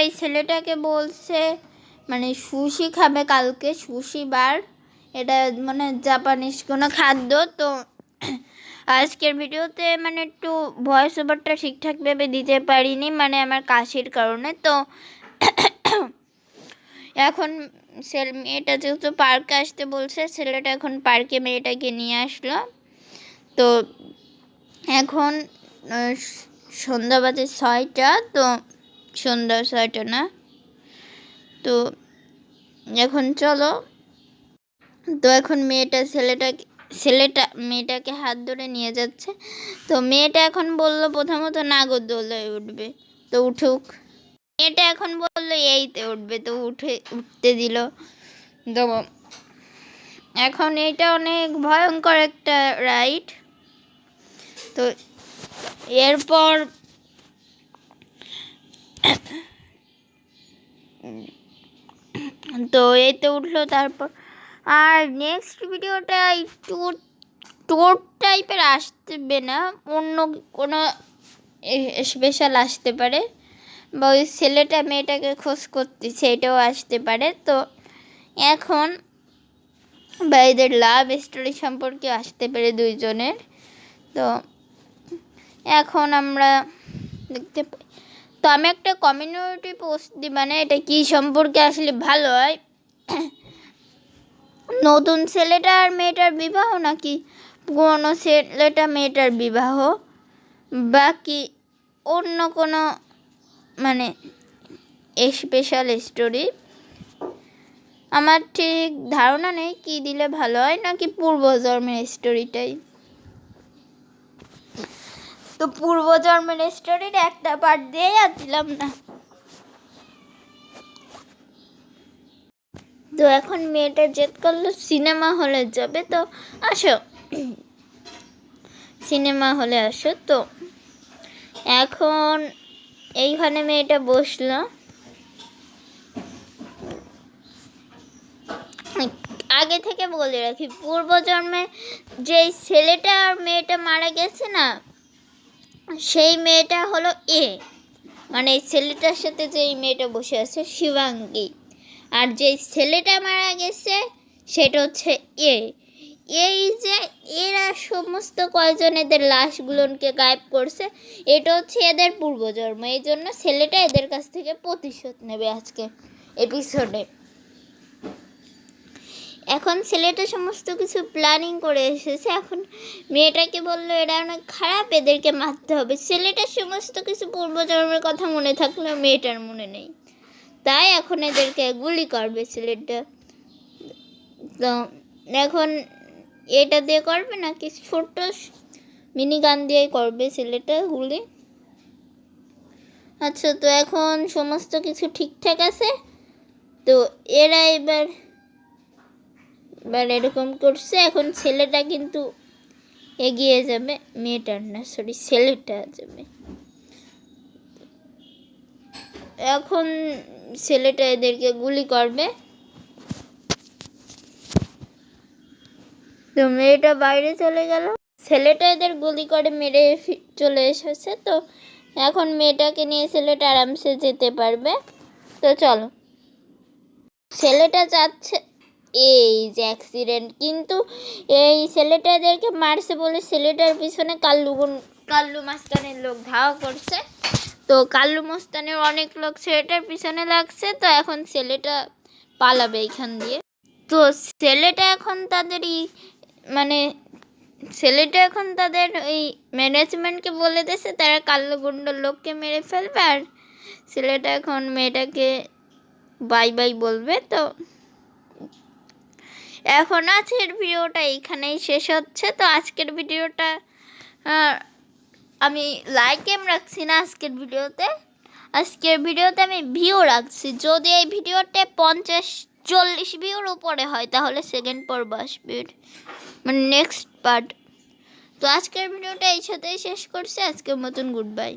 এই ছেলেটাকে বলছে মানে সুশি খাবে কালকে, সুশি বার। এটা মানে জাপানিজ কোনো খাদ্য। তো আজকের ভিডিওতে মানে একটু ভয়েস ওভারটা ঠিকঠাকভাবে দিতে পারিনি, মানে আমার কাশির কারণে। তো এখন মেয়েটা যেহেতু পার্কে আসতে বলছে, ছেলেটা এখন পার্কে মেয়েটাকে নিয়ে আসলো। তো এখন সন্ধ্যা বাজে 6টা। তো সন্ধ্যা 6টা না, তো এখন চলো। তো এখন ছেলেটা মেয়েটাকে হাত ধরে নিয়ে যাচ্ছে। তো মেয়েটা এখন বললো প্রথমত নাগরদোলায় উঠবে, তো উঠুক। মেয়েটা এখন বললো এইতে উঠবে, তো উঠতে দিল। তো এখন এটা অনেক ভয়ঙ্কর একটা রাইড। তো এরপর তো এইতে উঠলো। তারপর আর নেক্সট ভিডিওটা একটু টোর টাইপের আসবে না, অন্য কোনো স্পেশাল আসতে পারে, বা ওই ছেলেটা মেয়েটাকে খোঁজ করতেছে এটাও আসতে পারে। তো এখন বা এদের লাভ স্টোরি সম্পর্কে আসতে পারে দুইজনের। তো এখন আমরা দেখতে পাই। তো আমি একটা কমিউনিটি পোস্ট দিই, মানে এটা কী সম্পর্কে আসলে ভালো হয়, নতুন ছেলেটা আর মেয়েটার বিবাহ, নাকি পুরনো ছেলেটা মেয়েটার বিবাহ, বা কি অন্য কোনো মানে স্পেশাল স্টোরি। আমার ঠিক ধারণা নেই কি দিলে ভালো হয়, নাকি পূর্বজন্মের স্টোরিটাই। তো পূর্বজন্মের স্টোরির একটা পার্ট দিয়েই আর দিলাম না। তো এখন মেয়েটা জেদ করলো সিনেমা হলে যাবে। তো আসো, সিনেমা হলে আসো। তো এখন এইখানে মেয়েটা বসলো। আগে থেকে বলে রাখি, পূর্বজন্মে যেই ছেলেটা আর মেয়েটা মারা গেছে না, সেই মেয়েটা হলো এ, মানে এই ছেলেটার সাথে যেই মেয়েটা বসে আছে শিবাঙ্গী। আর যেই ছেলেটা মারা গেছে সেটা হচ্ছে এ। এই যে এরা সমস্ত কয়জন এদের লাশগুলোকে গায়েব করছে, এটা হচ্ছে এদের পূর্বজন্ম। এই জন্য ছেলেটা এদের কাছ থেকে প্রতিশোধ নেবে আজকে এপিসোডে। এখন ছেলেটা সমস্ত কিছু প্ল্যানিং করে এসেছে। এখন মেয়েটাকে বললো এরা অনেক খারাপ, এদেরকে মারতে হবে। ছেলেটার সমস্ত কিছু পূর্বজন্মের কথা মনে থাকলেও মেয়েটার মনে নেই, তাই এখন এদেরকে গুলি করবে ছেলেটা। তো এখন এটা দিয়ে করবে নাকি ছোট্ট মিনি গান দিয়েই করবে ছেলেটা গুলি। আচ্ছা, তো এখন সমস্ত কিছু ঠিকঠাক আছে। তো এরা এবার এরকম করছে। এখন ছেলেটা কিন্তু এগিয়ে যাবে, মেয়েটার না, সরি ছেলেটা যাবে। এখন ছেলেটা এদেরকে গুলি করবে। তো মেয়েটা বাইরে চলে গেল, ছেলেটা এদের গুলি করে মেরে চলে এসেছে। তো এখন মেয়েটাকে নিয়ে ছেলেটা আরামসে যেতে পারবে। তো চলো, ছেলেটা যাচ্ছে। এই যে অ্যাক্সিডেন্ট, কিন্তু এই ছেলেটা এদেরকে মারছে বলে ছেলেটার পিছনে কাল্লু মাস্তানের লোক ধাওয়া করছে। তো কাল্লু মাস্তানের অনেক লোক ছেলেটার পিছনে লাগছে। তো এখন ছেলেটা পালাবে এখান দিয়ে। তো ছেলেটা এখন তাদের ওই ম্যানেজমেন্টকে বলে দিয়েছে তারা কাল্লু গুন্ডার লোককে মেরে ফেলবে, আর ছেলেটা এখন মেয়েটাকে বাই বাই বলবে। তো এখন আজকের ভিডিওটা এইখানেই শেষ হচ্ছে। তো আজকের ভিডিওটা আমি লাইক রাখছি না, আজকের ভিডিওতে আমি ভিউ রাখছি। যদি এই ভিডিওতে 50-40 ভিউর উপরে হয় তাহলে সেকেন্ড পর্ব আসবে, মানে নেক্সট পার্ট। তো আজকের ভিডিওটা এই সাথেই শেষ করছি। আজকের মতন গুড বাই।